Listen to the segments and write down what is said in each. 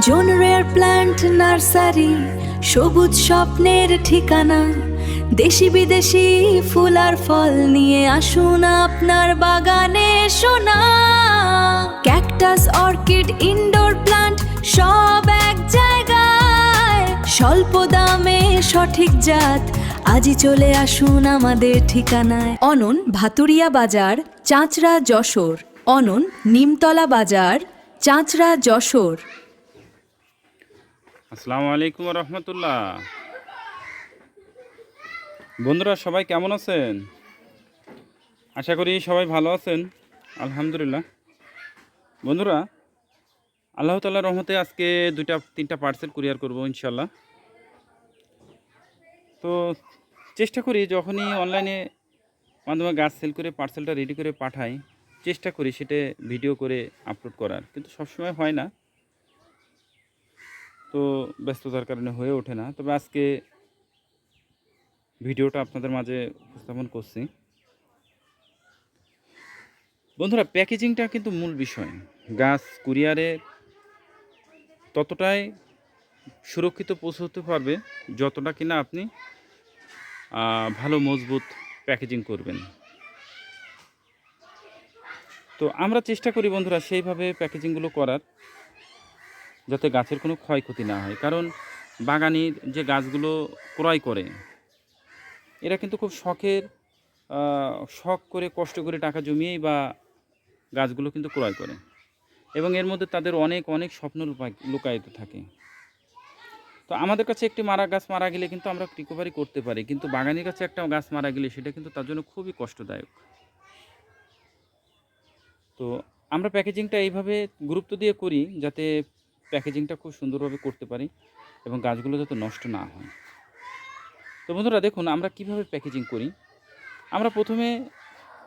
জন rare plant nursery, সবুজ স্বপ্নের ঠিকানা। দেশি বিদেশি ফুল আর ফল নিয়ে আসুন আপনার বাগানে সোনা। ক্যাকটাস, অর্কিড, ইনডোর প্ল্যান্ট সব এক জায়গায়। স্বল্প দামে সঠিক জাত, আজই চলে আসুন আমাদের ঠিকানায়। অনন, ভাতুরিয়া বাজার, চাঁচড়া, যশোর। অনন, নিমতলা বাজার, চাঁচড়া, যশোর। আসসালামু আলাইকুম রহমতুল্লাহ। বন্ধুরা সবাই কেমন আছেন? আশা করি সবাই ভালো আছেন। আলহামদুলিল্লাহ। বন্ধুরা, আল্লাহ তাআলার রহমতে আজকে 2-3টা পার্সেল কুরিয়ার করব ইনশাল্লাহ। তো চেষ্টা করি যখনই অনলাইনে মাধ্যমে গাছ সেল করে পার্সেলটা রেডি করে পাঠাই, চেষ্টা করি সেটা ভিডিও করে আপলোড করার, কিন্তু সবসময় হয় না, তো ব্যস্ততার কারণে হয়ে ওঠে না। তবে আজকে ভিডিওটা আপনাদের মাঝে উপস্থাপন করছি। বন্ধুরা, প্যাকেজিংটা কিন্তু মূল বিষয়। গাছ কুরিয়ারে ততটাই সুরক্ষিত পৌঁছতে পারবে যতটা কিনা আপনি ভালো মজবুত প্যাকেজিং করবেন। তো আমরা চেষ্টা করি বন্ধুরা সেইভাবে প্যাকেজিংগুলো করার, যাতে গাছের কোনো ক্ষয়ক্ষতি না হয়। কারণ বাগানির যে গাছগুলো ক্রয় করে, এরা কিন্তু খুব শখ করে কষ্ট করে টাকা জমিয়েই বা গাছগুলো কিন্তু ক্রয় করে, এবং এর মধ্যে তাদের অনেক অনেক স্বপ্ন লুকায়িত থাকে। তো আমাদের কাছে একটি গাছ মারা গেলে কিন্তু আমরা রিকভারি করতে পারি, কিন্তু বাগানের কাছে একটা গাছ মারা গেলে সেটা কিন্তু তার জন্য খুবই কষ্টদায়ক। তো আমরা প্যাকেজিংটা এইভাবে গুরুত্ব দিয়ে করি যাতে প্যাকেজিংটা খুব সুন্দরভাবে করতে পারি এবং গাছগুলো যাতে নষ্ট না হয়। তো বন্ধুরা দেখুন আমরা কিভাবে প্যাকেজিং করি। আমরা প্রথমে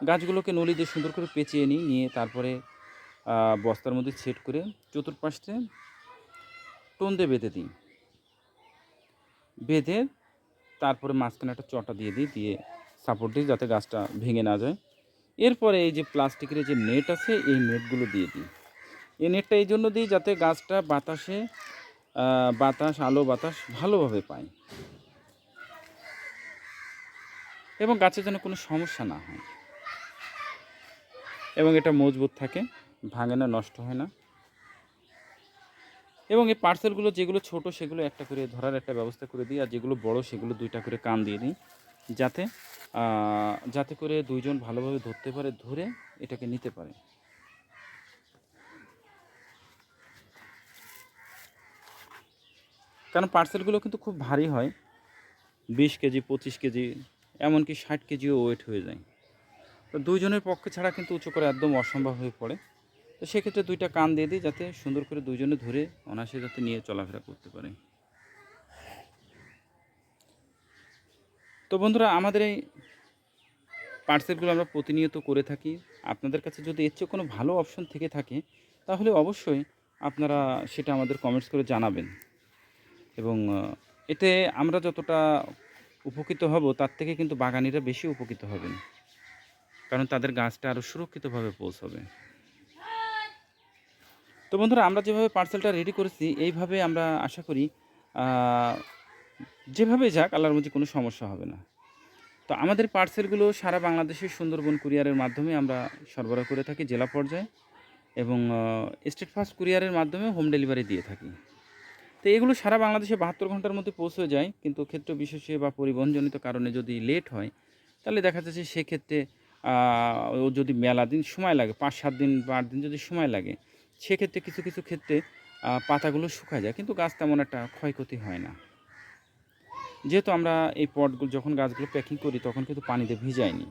গাছগুলোকে নলি দিয়ে সুন্দর করে পেঁচিয়ে নিয়ে তারপরে বস্তার মধ্যে সেট করে চতুর্পাশে টোন দিয়ে বেঁধে তারপরে মাঝখানে একটা চটা দিয়ে সাপোর্ট দিই যাতে গাছটা ভেঙে না যায়। এরপরে এই যে প্লাস্টিকের যে নেট আছে এই নেটগুলো দিয়ে দিই। এই নেটটা এই জন্য দিই যাতে গাছটা আলো বাতাস ভালোভাবে পায় এবং গাছের যেন কোনো সমস্যা না হয়, এবং এটা মজবুত থাকে, ভাঙে না, নষ্ট হয় না। এবং এই পার্সেলগুলো যেগুলো ছোট সেগুলো একটা করে ধরার একটা ব্যবস্থা করে দিই, আর যেগুলো বড় সেগুলো 2টা করে কান দিয়ে দিই, যাতে করে দুইজন ভালোভাবে ধরতে পারে, ধরে এটাকে নিতে পারে। কারণ পার্সেলগুলো কিন্তু খুব ভারী হয়, 20 কেজি, 25 কেজি, এমনকি 60 কেজিও ওয়েট হয়ে যায়। তো দুইজনের পক্ষে ছাড়া কিন্তু উঁচু করা একদম অসম্ভব হয়ে পড়ে। তো সেক্ষেত্রে 2টা কান দিয়ে দিই যাতে সুন্দর করে দুইজনে ধরে অনায়াসে যাতে নিয়ে চলাফেরা করতে পারে। তো বন্ধুরা, আমাদের এই পার্সেলগুলো আমরা প্রতিনিয়ত করে থাকি। আপনাদের কাছে যদি এর চেয়ে কোনো ভালো অপশন থেকে থাকে তাহলে অবশ্যই আপনারা সেটা আমাদের কমেন্টস করে জানাবেন, এবং এতে আমরা যতটা উপকৃত হব তার থেকে কিন্তু বাগানিরা বেশি উপকৃত হবেন, কারণ তাদের গাছটা আরও সুরক্ষিতভাবে পৌঁছবে। তো বন্ধুরা, আমরা যেভাবে পার্সেলটা রেডি করেছি এইভাবে আমরা আশা করি যেভাবে যাক আল্লাহর মধ্যে কোনো সমস্যা হবে না। তো আমাদের পার্সেলগুলো সারা বাংলাদেশের সুন্দরবন কুরিয়ারের মাধ্যমে আমরা সরবরাহ করে থাকি জেলা পর্যায়ে, এবং স্টেট ফাস্ট কুরিয়ারের মাধ্যমে হোম ডেলিভারি দিয়ে থাকি। তো এগুলো সারা বাংলাদেশে 72 ঘন্টার মধ্যে পৌঁছে যায়, কিন্তু ক্ষেত্র বিশেষে বা পরিবহনজনিত কারণে যদি লেট হয় তাহলে দেখা যাচ্ছে সেক্ষেত্রে ও যদি মেলা দিন সময় লাগে, 5-7 দিন বা 8 দিন যদি সময় লাগে, সেক্ষেত্রে কিছু কিছু ক্ষেত্রে পাতাগুলো শুকায় যায়, কিন্তু গাছ তেমন একটা ক্ষয়ক্ষতি হয় না, যেহেতু আমরা এই পটগুলো যখন গাছগুলো প্যাকিং করি তখন কিন্তু পানিতে ভিজাইনি।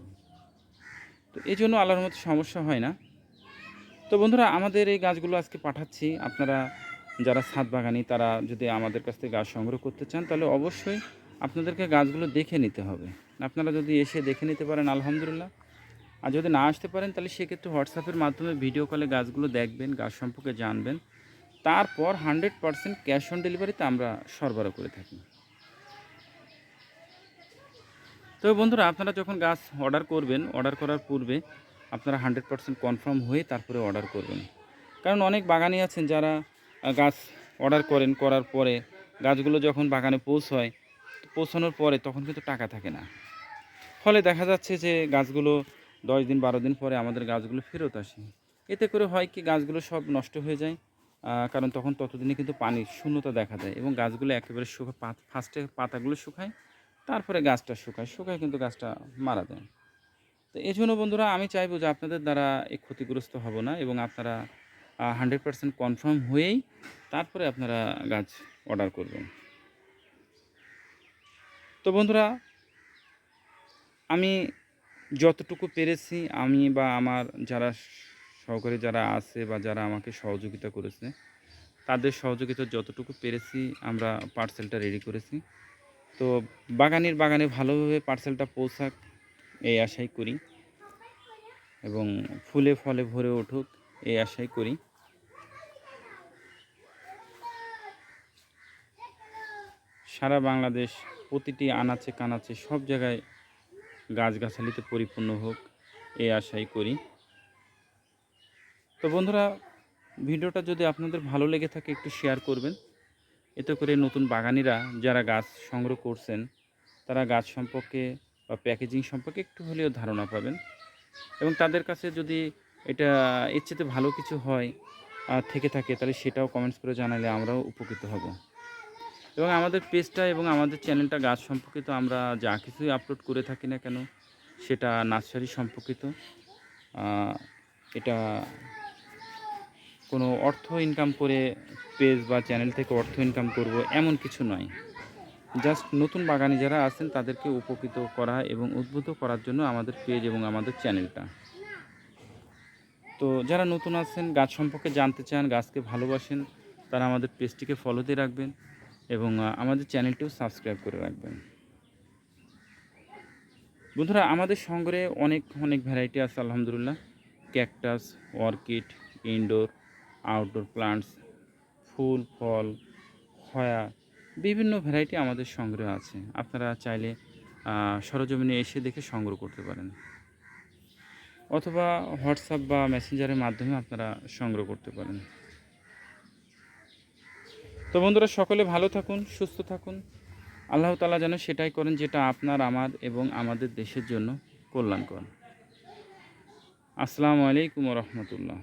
তো এই জন্য আল্লাহর মতো সমস্যা হয় না। তো বন্ধুরা, আমাদের এই গাছগুলো আজকে পাঠাচ্ছি। আপনারা যারা ছাদ বাগানি তারা যদি আমাদের কাছ থেকে গাছ সংগ্রহ করতে চান তাহলে অবশ্যই আপনাদেরকে গাছগুলো দেখে নিতে হবে। আপনারা যদি এসে দেখে নিতে পারেন আলহামদুলিল্লাহ, আর যদি না আসতে পারেন তাহলে সেক্ষেত্রে হোয়াটসঅ্যাপের মাধ্যমে ভিডিও কলে গাছগুলো দেখবেন, গাছ সম্পর্কে জানবেন, তারপর 100% ক্যাশ অন ডেলিভারিতে আমরা সরবরাহ করে থাকি। তো বন্ধুরা, আপনারা যখন গাছ অর্ডার করবেন, অর্ডার করার পূর্বে আপনারা 100% কনফার্ম হয়ে তারপরে অর্ডার করবেন, কারণ অনেক বাগানি আছেন যারা গাছ অর্ডার করেন, করার পরে গাছগুলো যখন বাগানে পৌঁছানোর পরে তখন কিন্তু টাকা থাকে না। ফলে দেখা যাচ্ছে যে গাছগুলো 10 দিন 12 দিন পরে আমাদের গাছগুলো ফেরত আসে। এতে করে হয় কি, গাছগুলো সব নষ্ট হয়ে যায়। কারণ তখন ততদিনে কিন্তু পানির শূন্যতা দেখা দেয় এবং গাছগুলো একেবারে ফার্স্টে পাতাগুলো শুকায়, তারপরে গাছটা শুকায় কিন্তু গাছটা মারা যায়। তো এজন্য বন্ধুরা আমি চাইবো যে আপনাদের দ্বারা এই ক্ষতিগ্রস্ত হব না এবং আপনারা 100% কনফার্ম হয়েই তারপরে আপনারা গাছ অর্ডার করবেন। তো বন্ধুরা, আমি যতটুকু পেরেছি, আমি বা আমার যারা সহকারী যারা আছে বা যারা আমাকে সহযোগিতা করেছে, তাদের সহযোগিতা যতটুকু পেরেছি আমরা পার্সেলটা রেডি করেছি। তো বাগানে ভালোভাবে পার্সেলটা পৌঁছাক এই আশাই করি এবং ফুলে ফলে ভরে উঠুক এই আশাই করি। সারা বাংলাদেশ প্রতিটি আনাচে কানাচে সব জায়গায় গাছগাছালিতে পরিপূর্ণ হোক এই আশাই করি। তো বন্ধুরা, ভিডিওটা যদি আপনাদের ভালো লেগে থাকে একটু শেয়ার করবেন। এতে করে নতুন বাগানিরা যারা গাছ সংগ্রহ করছেন তারা গাছ সম্পর্কে বা প্যাকেজিং সম্পর্কে একটু হলেও ধারণা পাবেন এবং তাদের কাছে যদি এটা এর চেয়ে ভালো কিছু হয় থেকে থাকে, তাহলে সেটাও কমেন্টস করে জানালে আমরাও উপকৃত হব। এবং আমাদের পেজটা এবং আমাদের চ্যানেলটা গাছ সম্পর্কিত, আমরা যা কিছুই আপলোড করে থাকি না কেন সেটা নার্সারি সম্পর্কিত। এটা কোনো অর্থ ইনকাম করে পেজ বা চ্যানেল থেকে অর্থ ইনকাম করব এমন কিছু নয়। জাস্ট নতুন বাগানি যারা আছেন তাদেরকে উপকৃত করা এবং উদ্বুদ্ধ করার জন্য আমাদের পেজ এবং আমাদের চ্যানেলটা। তো যারা নতুন আছেন, গাছ সম্পর্কে জানতে চান, গাছকে ভালোবাসেন, তারা আমাদের পেজটিকে ফলো দিয়ে রাখবেন এবং আমাদের চ্যানেলটিও সাবস্ক্রাইব করে রাখবেন। বন্ধুরা, আমাদের সংগ্রহে অনেক ভ্যারাইটি আছে আলহামদুলিল্লাহ। Cactus, orchid, indoor outdoor plants, ফুল ফল, হয়া, বিভিন্ন ভ্যারাইটি আমাদের সংগ্রহে আছে। আপনারা চাইলে সরজমিনে এসে দেখে সংগ্রহ করতে পারেন অথবা হোয়াটসঅ্যাপ বা মেসেঞ্জারের মাধ্যমে আপনারা সংগ্রহ করতে পারেন। তো বন্ধুরা, সকলে ভালো থাকুন, সুস্থ থাকুন। আল্লাহ তাআলা যেন সেটাই করেন যেটা আপনার, আমার এবং আমাদের দেশের জন্য কল্যাণকর। আসসালামু আলাইকুম ওয়া রাহমাতুল্লাহ।